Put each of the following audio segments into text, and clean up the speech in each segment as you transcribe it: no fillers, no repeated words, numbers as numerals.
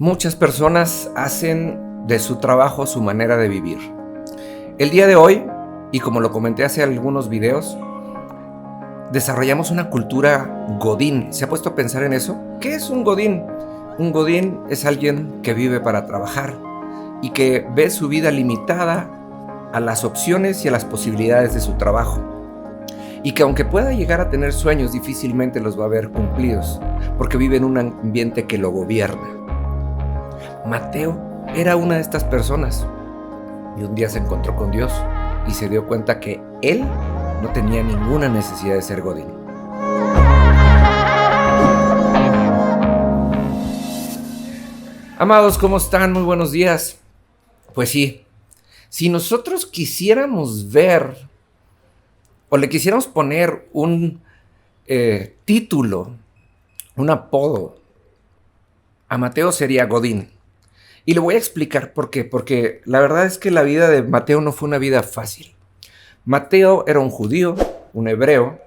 Muchas personas hacen de su trabajo su manera de vivir. El día de hoy, y como lo comenté hace algunos videos, desarrollamos una cultura godín. ¿Se ha puesto a pensar en eso? ¿Qué es un godín? Un godín es alguien que vive para trabajar y que ve su vida limitada a las opciones y a las posibilidades de su trabajo. Y que aunque pueda llegar a tener sueños, difícilmente los va a ver cumplidos, porque vive en un ambiente que lo gobierna. Mateo era una de estas personas y un día se encontró con Dios y se dio cuenta que él no tenía ninguna necesidad de ser godín. Amados, ¿cómo están? Muy buenos días. Pues sí, si nosotros quisiéramos ver o le quisiéramos poner un título, un apodo, a Mateo sería Godín. Y le voy a explicar por qué. Porque la verdad es que la vida de Mateo no fue una vida fácil. Mateo era un judío, un hebreo,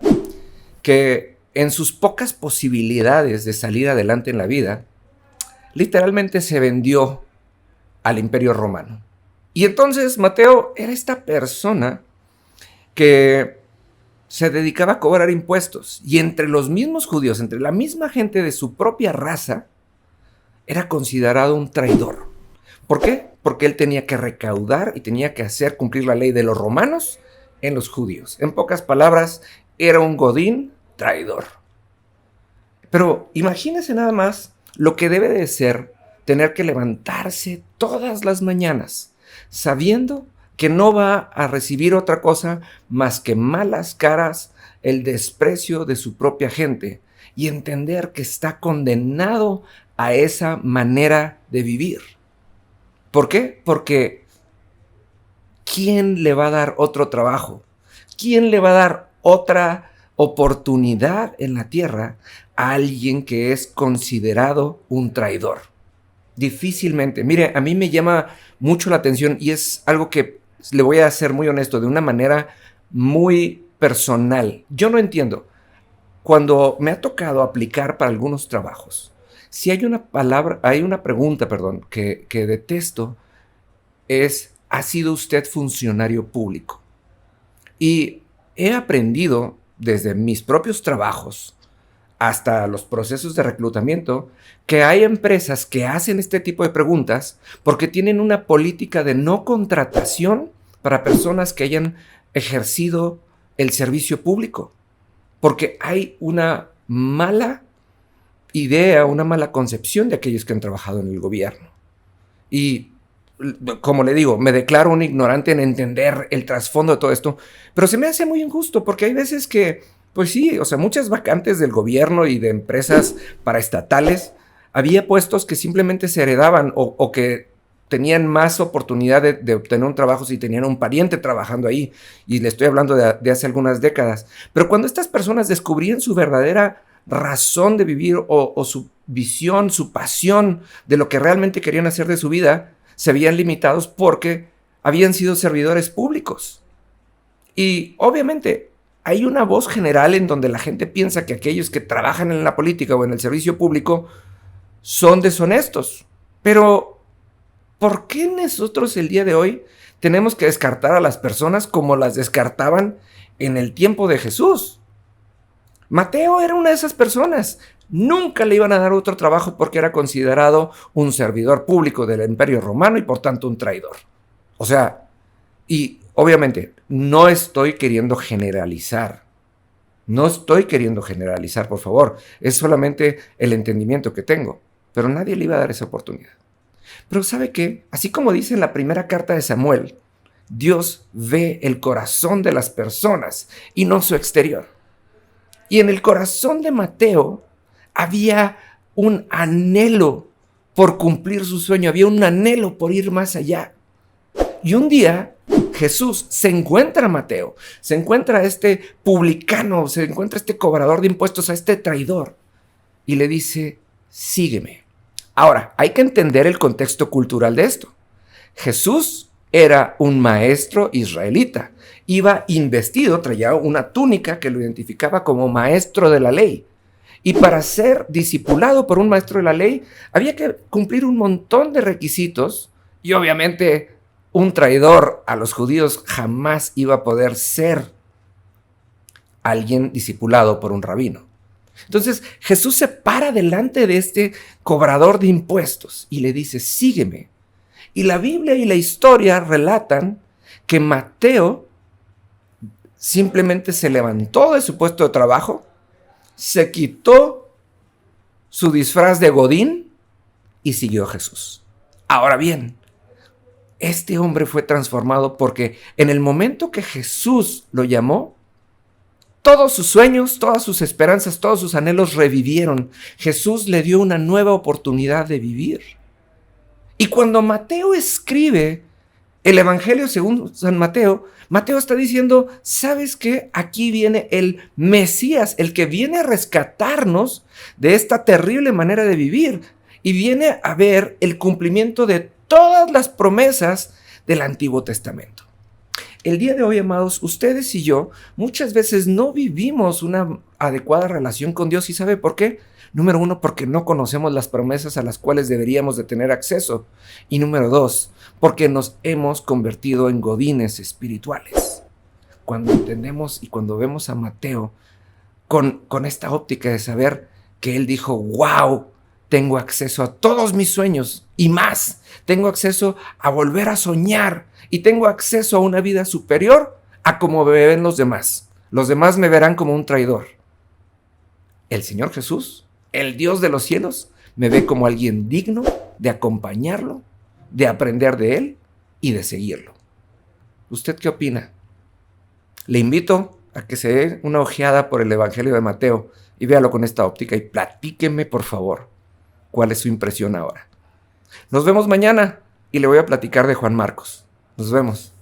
que en sus pocas posibilidades de salir adelante en la vida, literalmente se vendió al Imperio Romano. Y entonces Mateo era esta persona que se dedicaba a cobrar impuestos. Y entre los mismos judíos, entre la misma gente de su propia raza, era considerado un traidor. ¿Por qué? Porque él tenía que recaudar y tenía que hacer cumplir la ley de los romanos en los judíos. En pocas palabras, era un godín traidor. Pero imagínense nada más lo que debe de ser tener que levantarse todas las mañanas sabiendo que no va a recibir otra cosa más que malas caras, el desprecio de su propia gente y entender que está condenado a esa manera de vivir. ¿Por qué? Porque ¿quién le va a dar otro trabajo? ¿Quién le va a dar otra oportunidad en la tierra a alguien que es considerado un traidor? Difícilmente. Mire, a mí me llama mucho la atención y es algo que le voy a ser muy honesto, de una manera muy personal. Yo no entiendo. Cuando me ha tocado aplicar para algunos trabajos, si hay una pregunta, que detesto, es: ¿ha sido usted funcionario público? Y he aprendido desde mis propios trabajos hasta los procesos de reclutamiento que hay empresas que hacen este tipo de preguntas porque tienen una política de no contratación para personas que hayan ejercido el servicio público. Porque hay una mala idea, una mala concepción de aquellos que han trabajado en el gobierno. Y como le digo, me declaro un ignorante en entender el trasfondo de todo esto, pero se me hace muy injusto porque hay veces que, pues sí, o sea, muchas vacantes del gobierno y de empresas paraestatales, había puestos que simplemente se heredaban o que tenían más oportunidad de obtener un trabajo si tenían un pariente trabajando ahí, y le estoy hablando de hace algunas décadas. Pero cuando estas personas descubrían su verdadera razón de vivir o su visión, su pasión de lo que realmente querían hacer de su vida, se veían limitados porque habían sido servidores públicos. Y obviamente hay una voz general en donde la gente piensa que aquellos que trabajan en la política o en el servicio público son deshonestos. Pero ¿por qué nosotros el día de hoy tenemos que descartar a las personas como las descartaban en el tiempo de Jesús? Mateo era una de esas personas. Nunca le iban a dar otro trabajo porque era considerado un servidor público del Imperio Romano y por tanto un traidor. O sea, y obviamente no estoy queriendo generalizar. No estoy queriendo generalizar, por favor. Es solamente el entendimiento que tengo. Pero nadie le iba a dar esa oportunidad. Pero ¿sabe qué? Así como dice en la primera carta de Samuel, Dios ve el corazón de las personas y no su exterior. Y en el corazón de Mateo había un anhelo por cumplir su sueño, había un anhelo por ir más allá. Y un día Jesús se encuentra a Mateo, se encuentra a este publicano, se encuentra a este cobrador de impuestos, a este traidor, y le dice: sígueme. Ahora, hay que entender el contexto cultural de esto. Jesús era un maestro israelita. Iba investido, traía una túnica que lo identificaba como maestro de la ley. Y para ser discipulado por un maestro de la ley, había que cumplir un montón de requisitos y obviamente un traidor a los judíos jamás iba a poder ser alguien discipulado por un rabino. Entonces Jesús se para delante de este cobrador de impuestos y le dice, sígueme. Y la Biblia y la historia relatan que Mateo simplemente se levantó de su puesto de trabajo, se quitó su disfraz de Godín y siguió a Jesús. Ahora bien, este hombre fue transformado porque en el momento que Jesús lo llamó, todos sus sueños, todas sus esperanzas, todos sus anhelos revivieron. Jesús le dio una nueva oportunidad de vivir. Y cuando Mateo escribe el Evangelio según San Mateo, Mateo está diciendo, ¿sabes qué? Aquí viene el Mesías, el que viene a rescatarnos de esta terrible manera de vivir y viene a ver el cumplimiento de todas las promesas del Antiguo Testamento. El día de hoy, amados, ustedes y yo muchas veces no vivimos una adecuada relación con Dios. ¿Y sabe por qué? Número 1, porque no conocemos las promesas a las cuales deberíamos de tener acceso. Y número 2, porque nos hemos convertido en godines espirituales. Cuando entendemos y cuando vemos a Mateo con esta óptica de saber que él dijo, wow, tengo acceso a todos mis sueños y más. Tengo acceso a volver a soñar y tengo acceso a una vida superior a como me ven los demás. Los demás me verán como un traidor. El Señor Jesús, el Dios de los cielos, me ve como alguien digno de acompañarlo, de aprender de Él y de seguirlo. ¿Usted qué opina? Le invito a que se dé una ojeada por el Evangelio de Mateo y véalo con esta óptica y platíqueme, por favor, cuál es su impresión ahora. Nos vemos mañana y le voy a platicar de Juan Marcos. Nos vemos.